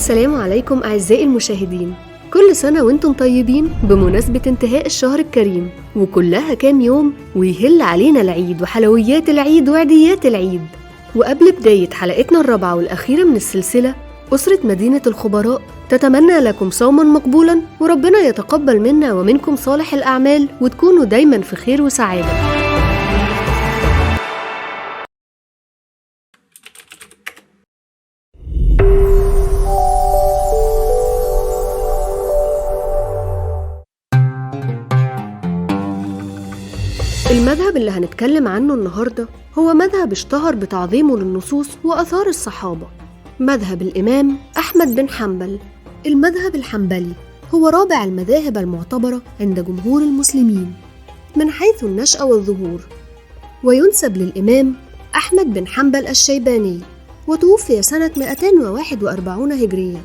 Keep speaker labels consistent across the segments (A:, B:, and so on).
A: السلام عليكم أعزائي المشاهدين. كل سنة وانتم طيبين بمناسبة انتهاء الشهر الكريم، وكلها كام يوم ويهل علينا العيد وحلويات العيد وعيديات العيد. وقبل بداية حلقتنا الرابعة والأخيرة من السلسلة، أسرة مدينة الخبراء تتمنى لكم صوما مقبولا، وربنا يتقبل منا ومنكم صالح الأعمال، وتكونوا دايما في خير وسعادة. المذهب اللي هنتكلم عنه النهاردة هو مذهب اشتهر بتعظيمه للنصوص وآثار الصحابة، مذهب الإمام أحمد بن حنبل. المذهب الحنبلي هو رابع المذاهب المعتبرة عند جمهور المسلمين من حيث النشأة والظهور، وينسب للإمام أحمد بن حنبل الشيباني، وتوفي سنة 241 هجرية،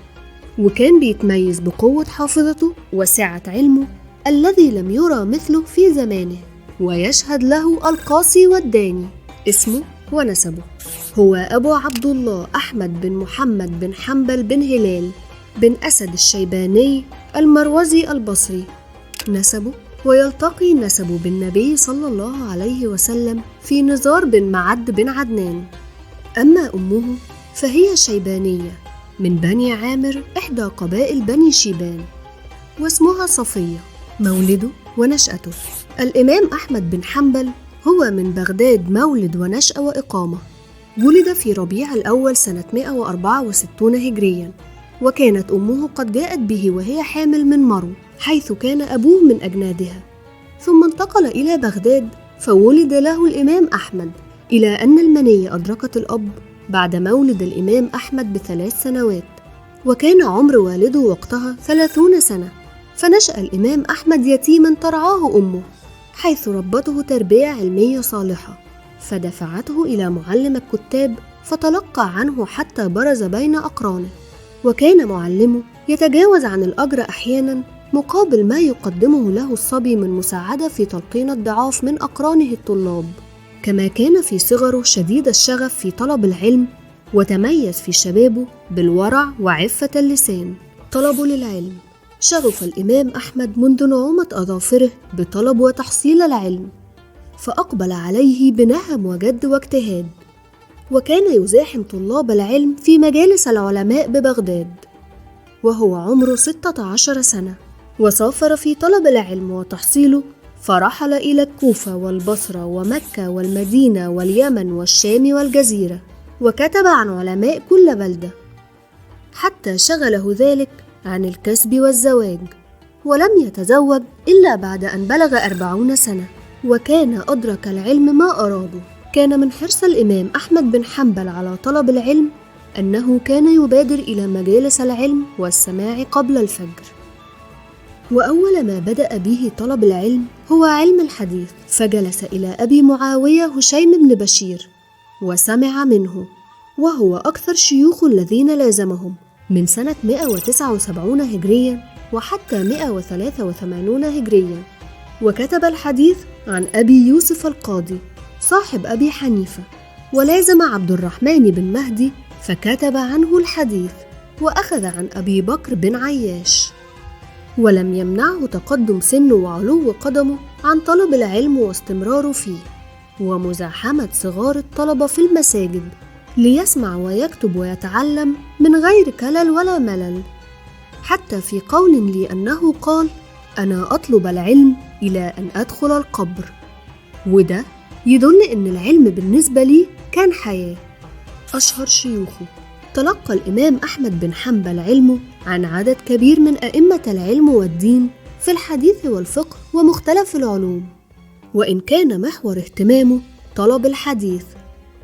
A: وكان بيتميز بقوة حافظته وسعة علمه الذي لم يرى مثله في زمانه، ويشهد له القاصي والداني. اسمه ونسبه هو أبو عبد الله أحمد بن محمد بن حنبل بن هلال بن أسد الشيباني المروزي البصري. نسبه ويلتقي نسبه بالنبي صلى الله عليه وسلم في نزار بن معد بن عدنان. أما أمه فهي شيبانية من بني عامر، إحدى قبائل بني شيبان، واسمها صفية. مولده ونشأته: الإمام أحمد بن حنبل هو من بغداد مولد ونشأة وإقامة. ولد في ربيع الأول سنة 164 هجريا، وكانت أمه قد جاءت به وهي حامل من مرو، حيث كان أبوه من أجنادها، ثم انتقل إلى بغداد فولد له الإمام أحمد، إلى أن المنية أدركت الأب بعد مولد الإمام أحمد ب3 سنوات، وكان عمر والده وقتها 30 سنة. فنشأ الإمام أحمد يتيما ترعاه أمه، حيث ربته تربية علمية صالحة، فدفعته إلى معلم الكتاب فتلقى عنه حتى برز بين أقرانه. وكان معلمه يتجاوز عن الأجر أحيانا مقابل ما يقدمه له الصبي من مساعدة في تلقين الضعاف من أقرانه الطلاب. كما كان في صغره شديد الشغف في طلب العلم، وتميز في شبابه بالورع وعفة اللسان. طلبه للعلم شغف الإمام أحمد منذ نعومة أظافره بطلب وتحصيل العلم، فأقبل عليه بنهم وجد واجتهاد، وكان يزاحم طلاب العلم في مجالس العلماء ببغداد وهو عمره 16 سنة، وسافر في طلب العلم وتحصيله، فرحل إلى الكوفة والبصرة ومكة والمدينة واليمن والشام والجزيرة، وكتب عن علماء كل بلدة، حتى شغله ذلك عن الكسب والزواج، ولم يتزوج إلا بعد أن بلغ 40 سنة، وكان أدرك العلم ما أراده. كان من حرص الإمام أحمد بن حنبل على طلب العلم أنه كان يبادر إلى مجالس العلم والسماع قبل الفجر. وأول ما بدأ به طلب العلم هو علم الحديث، فجلس إلى أبي معاوية هشيم بن بشير وسمع منه، وهو أكثر شيوخ الذين لازمهم من سنة 179 هجريا وحتى 183 هجريا. وكتب الحديث عن أبي يوسف القاضي صاحب أبي حنيفة، ولازم عبد الرحمن بن مهدي فكتب عنه الحديث، وأخذ عن أبي بكر بن عياش. ولم يمنعه تقدم سنه وعلو قدمه عن طلب العلم واستمراره فيه، ومزاحمة صغار الطلبة في المساجد ليسمع ويكتب ويتعلم من غير كلل ولا ملل، حتى في قول لي أنه قال: أنا أطلب العلم إلى أن أدخل القبر. وده يدل أن العلم بالنسبة لي كان حياة. أشهر شيوخه: تلقى الإمام أحمد بن حنبل علمه عن عدد كبير من أئمة العلم والدين في الحديث والفقه ومختلف العلوم، وإن كان محور اهتمامه طلب الحديث،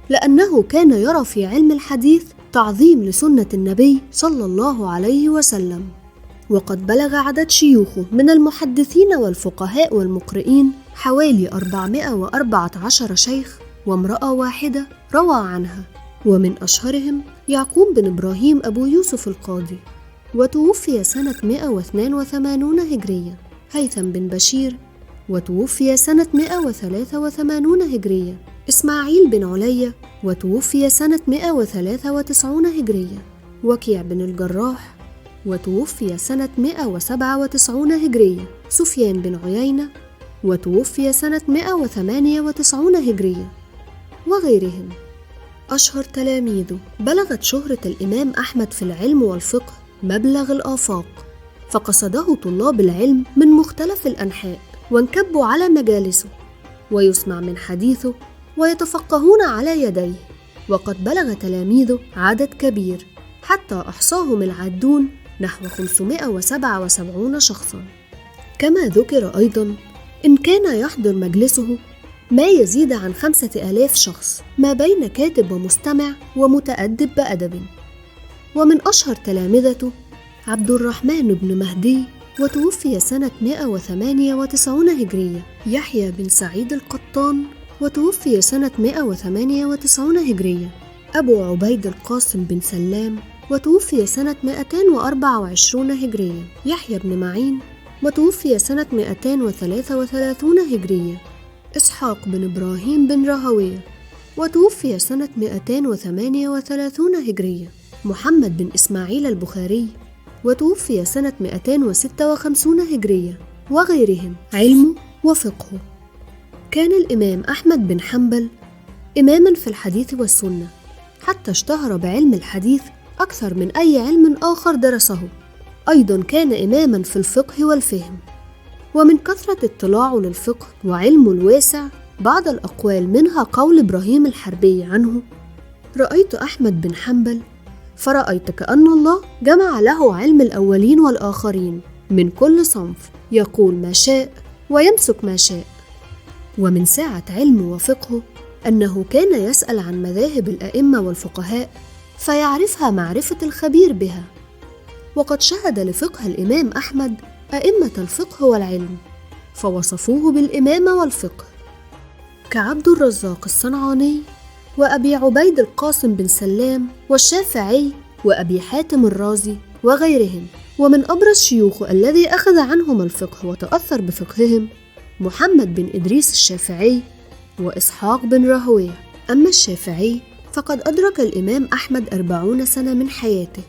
A: لأنه كان يرى في علم الحديث تعظيم لسنة النبي صلى الله عليه وسلم. وقد بلغ عدد شيوخه من المحدثين والفقهاء والمقرئين حوالي 414 شيخ، وامرأة واحدة روى عنها، ومن أشهرهم يعقوب بن إبراهيم أبو يوسف القاضي، وتوفي سنة 182 هجرية. هيثم بن بشير، وتوفي سنة 183 هجرية. إسماعيل بن علية، وتوفي سنة 193 هجرية. وكيع بن الجراح، وتوفي سنة 197 هجرية. سفيان بن عيينة، وتوفي سنة 198 هجرية، وغيرهم. أشهر تلاميذه بلغت شهرة الإمام أحمد في العلم والفقه مبلغ الآفاق، فقصده طلاب العلم من مختلف الأنحاء وانكبوا على مجالسه، ويسمع من حديثه ويتفقهون على يديه. وقد بلغ تلاميذه عدد كبير حتى أحصاهم العادون نحو 577 شخصاً. كما ذكر أيضاً إن كان يحضر مجلسه ما يزيد عن 5000 شخص، ما بين كاتب ومستمع ومتأدب بأدب. ومن أشهر تلامذته عبد الرحمن بن مهدي، وتوفي سنة 198 هجرية. يحيى بن سعيد القطان، وتوفي سنة 198 هجرية. أبو عبيد القاسم بن سلام، وتوفي سنة 224 هجرية. يحيى بن معين، وتوفي سنة 233 هجرية. إسحاق بن إبراهيم بن راهويه، وتوفي سنة 238 هجرية. محمد بن إسماعيل البخاري، وتوفي سنة 256 هجرية، وغيرهم. علمه وفقهه. كان الإمام أحمد بن حنبل إماماً في الحديث والسنة، حتى اشتهر بعلم الحديث أكثر من أي علم آخر درسه. أيضاً كان إماماً في الفقه والفهم، ومن كثرة اطلاعه للفقه وعلمه الواسع بعض الأقوال، منها قول إبراهيم الحربي عنه: رأيت أحمد بن حنبل فرأيت كأن الله جمع له علم الأولين والآخرين من كل صنف، يقول ما شاء ويمسك ما شاء. ومن سعة علمه وفقهه أنه كان يسأل عن مذاهب الأئمة والفقهاء فيعرفها معرفة الخبير بها. وقد شهد لفقه الإمام أحمد أئمة الفقه والعلم فوصفوه بالإمامة والفقه، كعبد الرزاق الصنعاني، وأبي عبيد القاسم بن سلام، والشافعي، وأبي حاتم الرازي، وغيرهم. ومن أبرز شيوخه الذي أخذ عنهم الفقه وتأثر بفقههم محمد بن إدريس الشافعي، وإسحاق بن راهويه. أما الشافعي فقد أدرك الإمام أحمد 40 سنة من حياته،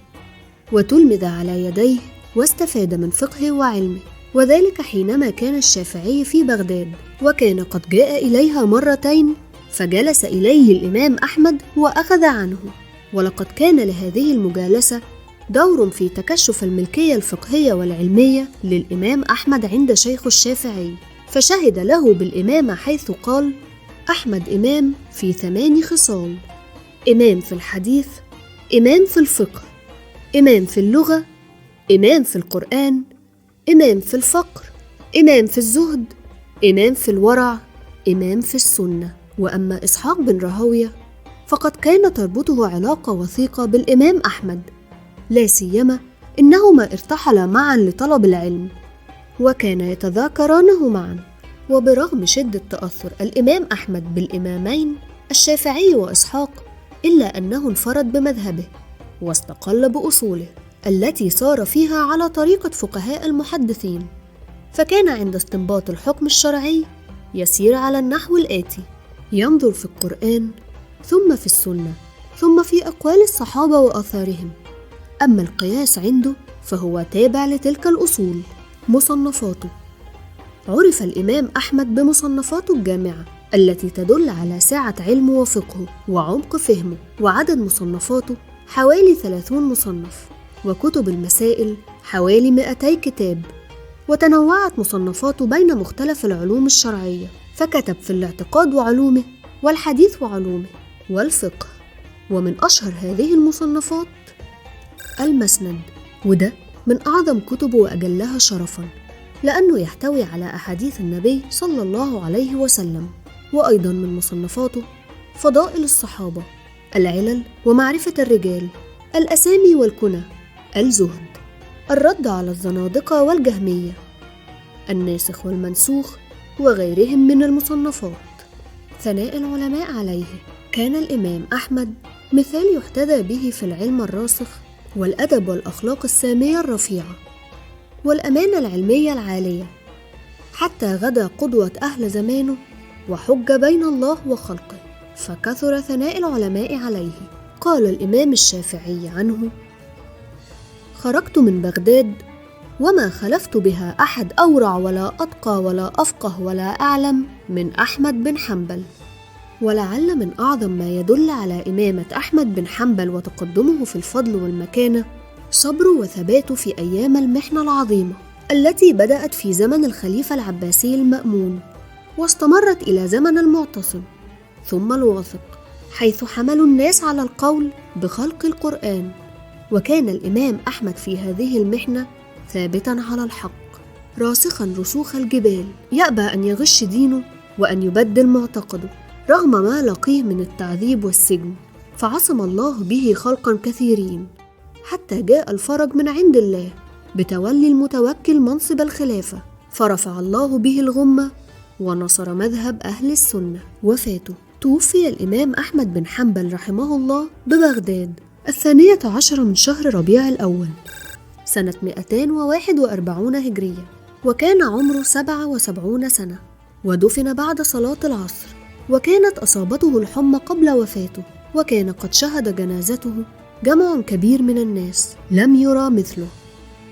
A: وتلمذ على يديه واستفاد من فقهه وعلمه، وذلك حينما كان الشافعي في بغداد، وكان قد جاء إليها مرتين فجلس إليه الإمام أحمد وأخذ عنه. ولقد كان لهذه المجالسة دور في تكشف الملكية الفقهية والعلمية للإمام أحمد عند شيخ الشافعي، فشهد له بالإمامة حيث قال: أحمد إمام في 8 خصال: إمام في الحديث، إمام في الفقه، إمام في اللغة، إمام في القرآن، إمام في الفقر، إمام في الزهد، إمام في الورع، إمام في السنة. وأما إسحاق بن راهويه فقد كان تربطه علاقة وثيقة بالإمام أحمد، لا سيما إنهما ارتحلا معا لطلب العلم، وكان يتذاكرانه معا. وبرغم شدة تأثر الإمام أحمد بالإمامين الشافعي وإسحاق، إلا أنه انفرد بمذهبه واستقل بأصوله التي سار فيها على طريقة فقهاء المحدثين، فكان عند استنباط الحكم الشرعي يسير على النحو الآتي: ينظر في القرآن، ثم في السنة، ثم في أقوال الصحابة وآثارهم. أما القياس عنده فهو تابع لتلك الأصول. مصنفاته: عرف الإمام أحمد بمصنفاته الجامعة التي تدل على سعة علمه وفقهه وعمق فهمه، وعدد مصنفاته حوالي 30 مصنف، وكتب المسائل حوالي 200 كتاب. وتنوعت مصنفاته بين مختلف العلوم الشرعية، فكتب في الاعتقاد وعلومه، والحديث وعلومه، والفقه. ومن أشهر هذه المصنفات المسند، وده من أعظم كتبه وأجلها شرفاً، لأنه يحتوي على أحاديث النبي صلى الله عليه وسلم. وأيضاً من مصنفاته فضائل الصحابة، العلل ومعرفة الرجال، الأسامي والكنى، الزهد، الرد على الزنادقة والجهمية، الناسخ والمنسوخ، وغيرهم من المصنفات. ثناء العلماء عليه: كان الإمام أحمد مثال يحتذى به في العلم الراسخ، والأدب والأخلاق السامية الرفيعة، والأمانة العلمية العالية، حتى غدا قدوة أهل زمانه وحج بين الله وخلقه، فكثر ثناء العلماء عليه. قال الإمام الشافعي عنه: خرجت من بغداد وما خلفت بها أحد أورع ولا أتقى ولا أفقه ولا أعلم من أحمد بن حنبل. ولعل من أعظم ما يدل على إمامة أحمد بن حنبل وتقدمه في الفضل والمكانة صبره وثباته في أيام المحنة العظيمة التي بدأت في زمن الخليفة العباسي المأمون واستمرت إلى زمن المعتصم ثم الواثق، حيث حملوا الناس على القول بخلق القرآن. وكان الإمام أحمد في هذه المحنة ثابتاً على الحق راسخاً رسوخ الجبال، يأبى أن يغش دينه وأن يبدل معتقده رغم ما لقيه من التعذيب والسجن، فعصم الله به خلقاً كثيرين حتى جاء الفرج من عند الله بتولي المتوكل منصب الخلافة، فرفع الله به الغمة ونصر مذهب أهل السنة. وفاته: توفي الإمام أحمد بن حنبل رحمه الله ببغداد 12 من شهر ربيع الأول سنة 241 هجرية، وكان عمره 77 سنة، ودفن بعد صلاة العصر، وكانت أصابته الحمى قبل وفاته، وكان قد شهد جنازته جمع كبير من الناس لم يرى مثله،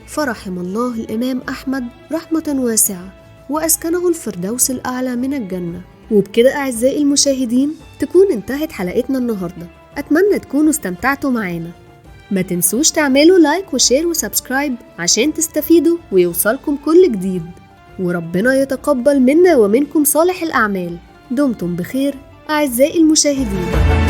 A: فرحم الله الإمام أحمد رحمة واسعة وأسكنه الفردوس الأعلى من الجنة. وبكده أعزائي المشاهدين تكون انتهت حلقتنا النهاردة، أتمنى تكونوا استمتعتوا معانا. ما تنسوش تعملوا لايك وشير وسبسكرايب عشان تستفيدوا ويوصلكم كل جديد، وربنا يتقبل منا ومنكم صالح الأعمال. دمتم بخير أعزائي المشاهدين.